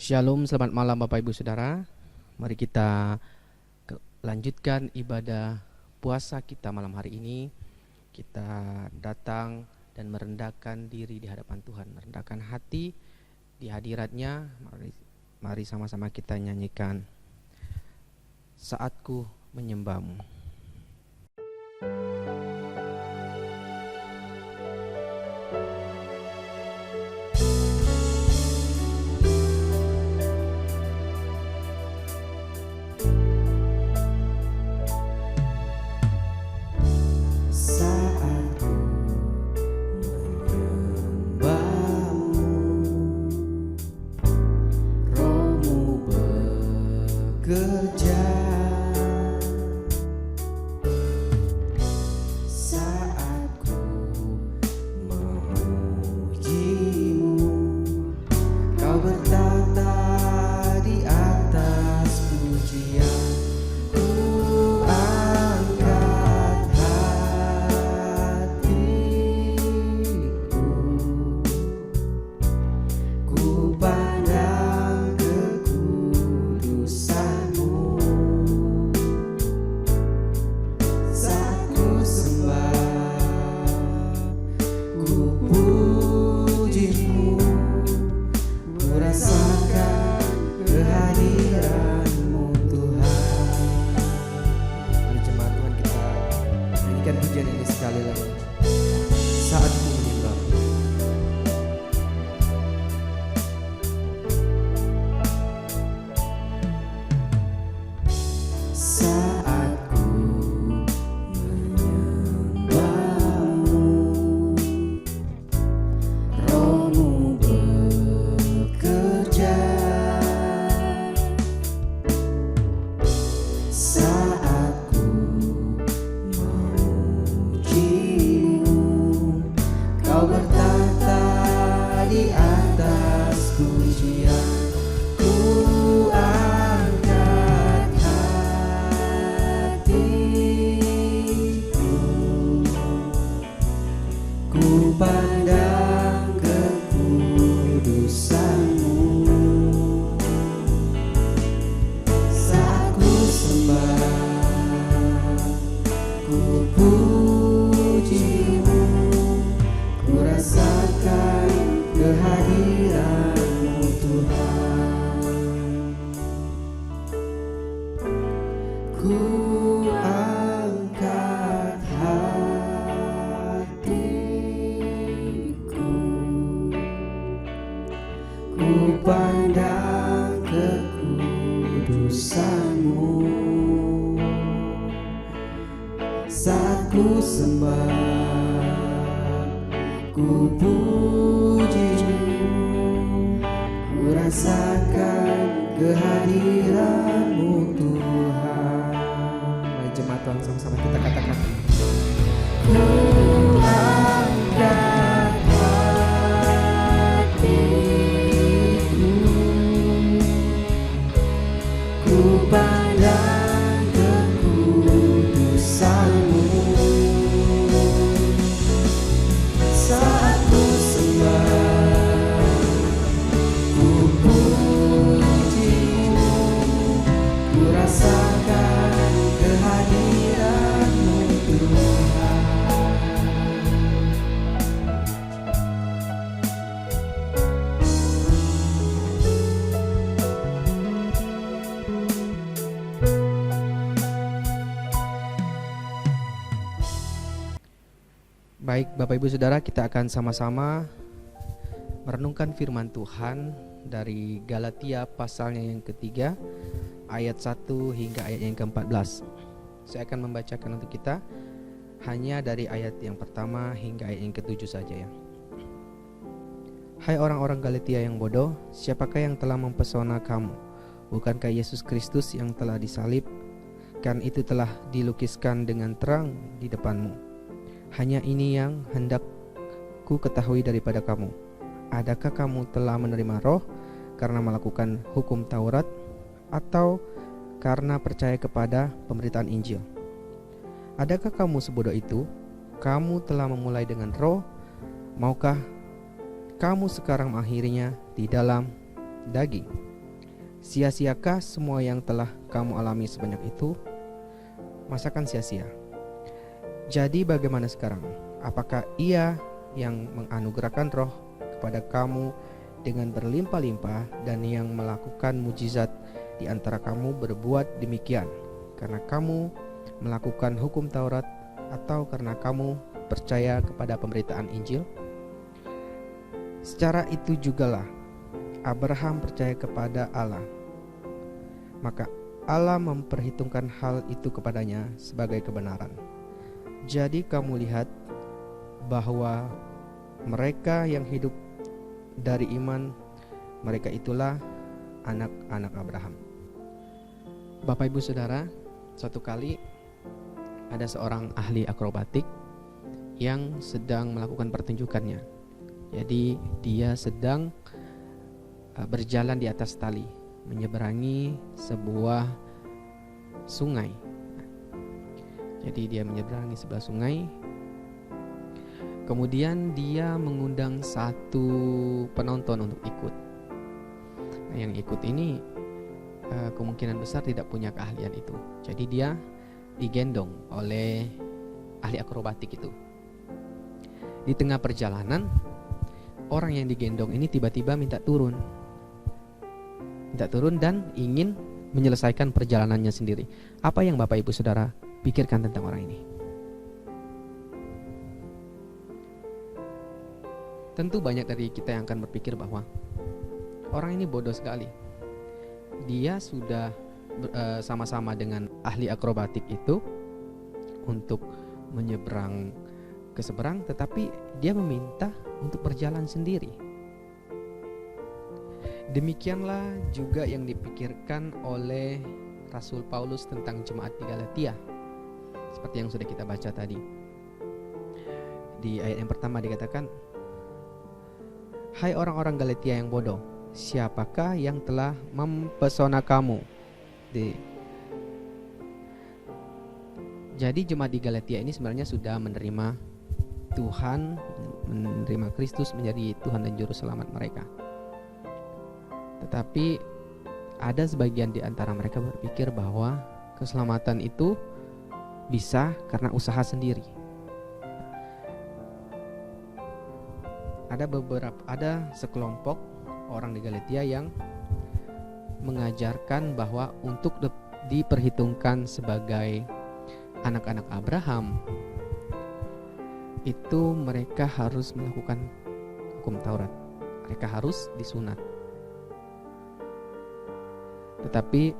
Shalom, selamat malam Bapak Ibu Saudara. Mari kita lanjutkan ibadah puasa kita malam hari ini. Kita datang dan merendahkan diri di hadapan Tuhan, merendahkan hati di hadirat-Nya. Mari sama-sama kita nyanyikan Saatku Menyembah-Mu. Baik Bapak Ibu Saudara, kita akan sama-sama merenungkan firman Tuhan dari Galatia pasalnya yang ketiga, ayat 1 hingga ayat yang ke-14. Saya akan membacakan untuk kita hanya dari ayat yang pertama hingga ayat yang ke-7 saja ya. Hai orang-orang Galatia yang bodoh, siapakah yang telah mempesona kamu? Bukankah Yesus Kristus yang telah disalib? Kan itu telah dilukiskan dengan terang di depanmu. Hanya ini yang hendak ku ketahui daripada kamu. Adakah kamu telah menerima roh karena melakukan hukum Taurat, atau karena percaya kepada pemberitaan Injil? Adakah kamu sebodoh itu? Kamu telah memulai dengan roh, maukah kamu sekarang mengakhirinya di dalam daging? Sia-siakah semua yang telah kamu alami sebanyak itu? Masakan sia-sia? Jadi bagaimana sekarang? Apakah Ia yang menganugerahkan roh kepada kamu dengan berlimpah-limpah dan yang melakukan mujizat di antara kamu berbuat demikian karena kamu melakukan hukum Taurat atau karena kamu percaya kepada pemberitaan Injil? Secara itu jugalah Abraham percaya kepada Allah, maka Allah memperhitungkan hal itu kepadanya sebagai kebenaran. Jadi kamu lihat bahwa mereka yang hidup dari iman, mereka itulah anak-anak Abraham. Bapak Ibu Saudara, suatu kali ada seorang ahli akrobatik yang sedang melakukan pertunjukannya. Jadi dia sedang berjalan di atas tali, menyeberangi sebuah sungai. Jadi dia menyeberangi sebuah sungai. Kemudian dia mengundang satu penonton untuk ikut. Nah, yang ikut ini kemungkinan besar tidak punya keahlian itu. Jadi dia digendong oleh ahli akrobatik itu. Di tengah perjalanan, orang yang digendong ini tiba-tiba minta turun dan ingin menyelesaikan perjalanannya sendiri. Apa yang Bapak Ibu Saudara pikirkan tentang orang ini? Tentu banyak dari kita yang akan berpikir bahwa orang ini bodoh sekali. Dia sudah sama-sama dengan ahli akrobatik itu untuk menyeberang ke seberang, tetapi dia meminta untuk berjalan sendiri. Demikianlah juga yang dipikirkan oleh Rasul Paulus tentang jemaat di Galatia. Seperti yang sudah kita baca tadi. Di ayat yang pertama dikatakan, "Hai orang-orang Galatia yang bodoh, siapakah yang telah mempesona kamu?" Jadi jemaat di Galatia ini sebenarnya sudah menerima Tuhan, menerima Kristus menjadi Tuhan dan Juru Selamat mereka. Tetapi ada sebagian di antara mereka berpikir bahwa keselamatan itu bisa karena usaha sendiri. Ada sekelompok orang di Galatia yang mengajarkan bahwa untuk diperhitungkan sebagai anak-anak Abraham, itu mereka harus melakukan hukum Taurat. Mereka harus disunat. Tetapi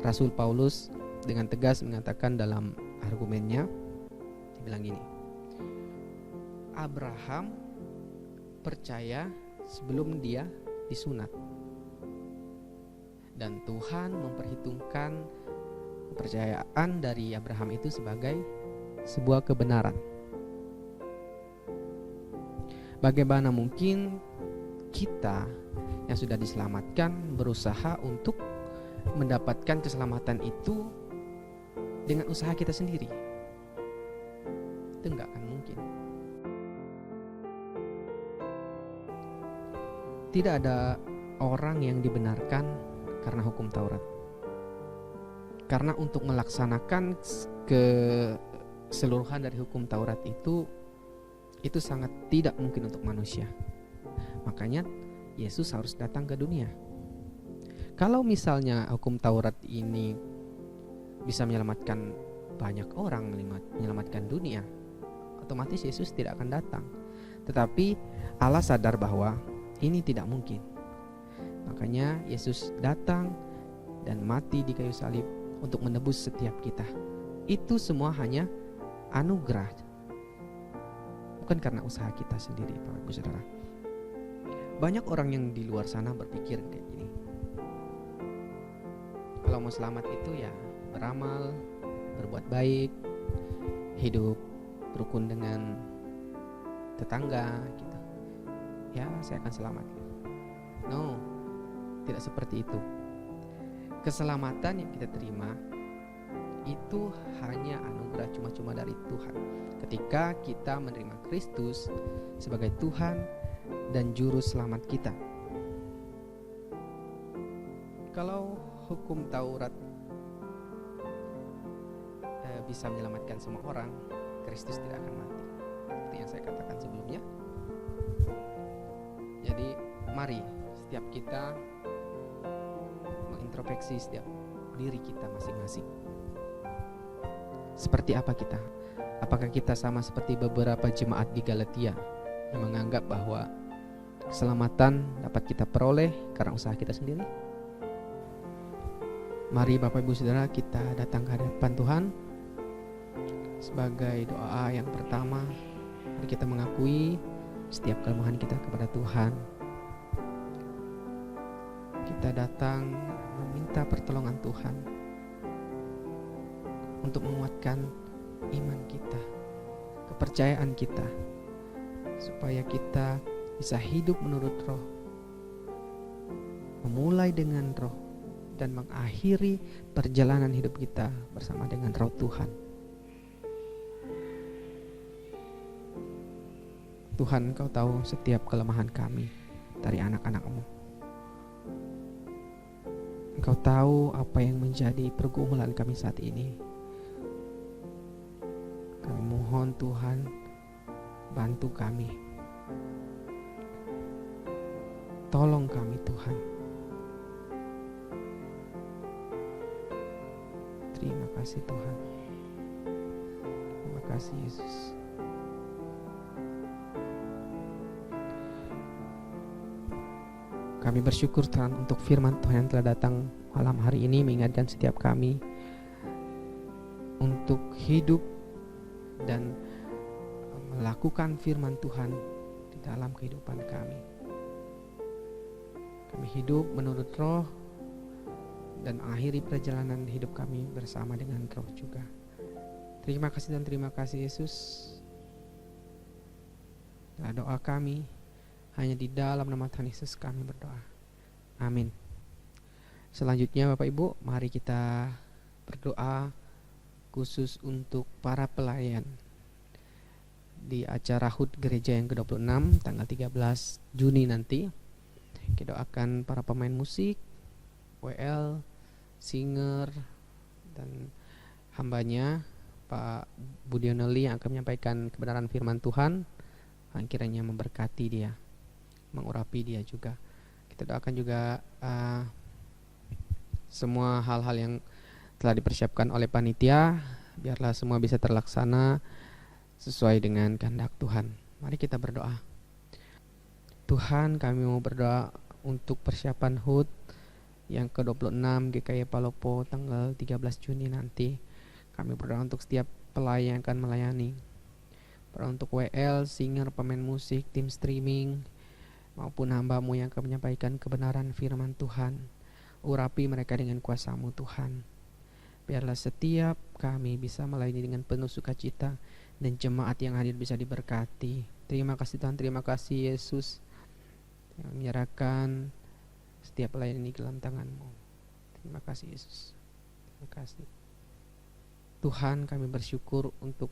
Rasul Paulus dengan tegas mengatakan dalam argumennya, dia bilang gini, Abraham percaya sebelum dia disunat, dan Tuhan memperhitungkan kepercayaan dari Abraham itu sebagai sebuah kebenaran. Bagaimana mungkin kita yang sudah diselamatkan berusaha untuk mendapatkan keselamatan itu dengan usaha kita sendiri? Itu enggak akan mungkin. Tidak ada orang yang dibenarkan karena hukum Taurat. Karena untuk melaksanakan keseluruhan dari hukum Taurat itu sangat tidak mungkin untuk manusia. Makanya Yesus harus datang ke dunia. Kalau misalnya hukum Taurat ini bisa menyelamatkan banyak orang, menyelamatkan dunia, otomatis Yesus tidak akan datang. Tetapi Allah sadar bahwa ini tidak mungkin. Makanya Yesus datang dan mati di kayu salib untuk menebus setiap kita. Itu semua hanya anugerah, bukan karena usaha kita sendiri, Bapak Ibu Saudara. Banyak orang yang di luar sana berpikir kayak gini, kalau mau selamat itu ya beramal, berbuat baik, hidup rukun dengan tetangga gitu, ya saya akan selamat. No, tidak seperti itu. Keselamatan yang kita terima itu hanya anugerah cuma-cuma dari Tuhan. Ketika kita menerima Kristus sebagai Tuhan dan Juru Selamat kita. Jikalau hukum Taurat bisa menyelamatkan semua orang, Kristus tidak akan mati. Seperti yang saya katakan sebelumnya. Jadi mari setiap kita mengintrospeksi setiap diri kita masing-masing. Seperti apa kita? Apakah kita sama seperti beberapa jemaat di Galatia yang menganggap bahwa keselamatan dapat kita peroleh karena usaha kita sendiri? Mari Bapak Ibu Saudara, kita datang ke hadapan Tuhan. Sebagai doa yang pertama, mari kita mengakui setiap kelemahan kita kepada Tuhan. Kita datang meminta pertolongan Tuhan untuk menguatkan iman kita, kepercayaan kita, supaya kita bisa hidup menurut Roh, memulai dengan Roh, dan mengakhiri perjalanan hidup kita bersama dengan Roh Tuhan. Tuhan, Engkau tahu setiap kelemahan kami dari anak-anak-Mu. Engkau tahu apa yang menjadi pergumulan kami saat ini. Kami mohon Tuhan, bantu kami. Tolong kami Tuhan. Terima kasih Tuhan. Terima kasih Yesus. Kami bersyukur Tuhan untuk firman Tuhan yang telah datang malam hari ini, mengingatkan setiap kami untuk hidup dan melakukan firman Tuhan di dalam kehidupan kami. Kami hidup menurut Roh dan akhiri perjalanan hidup kami bersama dengan Roh juga. Terima kasih dan terima kasih Yesus. Doa kami hanya di dalam nama Tuhan Yesus kami berdoa. Amin. Selanjutnya Bapak Ibu, mari kita berdoa khusus untuk para pelayan di acara HUT gereja yang ke-26 tanggal 13 Juni nanti. Kita doakan para pemain musik, WL, singer, dan hambanya Pak Budioneli yang akan menyampaikan kebenaran firman Tuhan. Kiranya memberkati dia, mengurapi dia juga. Kita doakan juga semua hal-hal yang telah dipersiapkan oleh panitia, biarlah semua bisa terlaksana sesuai dengan kehendak Tuhan. Mari kita berdoa. Tuhan, kami mau berdoa untuk persiapan HUT yang ke-26 GKI Palopo tanggal 13 Juni nanti. Kami berdoa untuk setiap pelayan yang akan melayani, berdoa untuk WL, singer, pemain musik, tim streaming, maupun hamba-Mu yang akan menyampaikan kebenaran firman Tuhan. Urapi mereka dengan kuasa-Mu Tuhan. Biarlah setiap kami bisa melayani dengan penuh sukacita dan jemaat yang hadir bisa diberkati. Terima kasih Tuhan, terima kasih Yesus yang menyerahkan setiap pelayan ini ke dalam tangan-Mu. Terima kasih Yesus. Terima kasih Tuhan, kami bersyukur untuk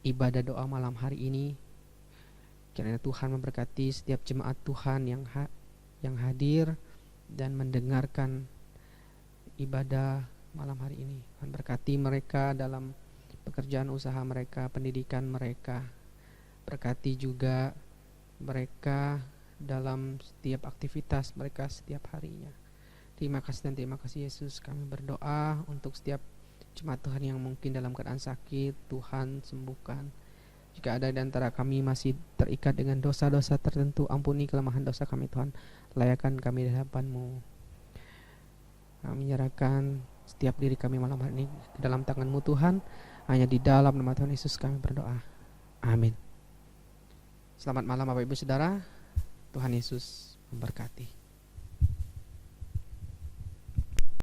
ibadah doa malam hari ini. Kiranya Tuhan memberkati setiap jemaat Tuhan yang hadir dan mendengarkan ibadah malam hari ini. Tuhan berkati mereka dalam pekerjaan usaha mereka, pendidikan mereka. Berkati juga mereka dalam setiap aktivitas mereka setiap harinya. Terima kasih dan terima kasih Yesus. Kami berdoa untuk setiap jemaat Tuhan yang mungkin dalam keadaan sakit, Tuhan sembuhkan. Jika ada di antara kami masih terikat dengan dosa-dosa tertentu, ampuni kelemahan dosa kami Tuhan. Layakan kami di hadapan-Mu. Kami menyerahkan setiap diri kami malam hari ini ke dalam tangan-Mu Tuhan. Hanya di dalam nama Tuhan Yesus kami berdoa. Amin. Selamat malam Bapak Ibu Saudara. Tuhan Yesus memberkati.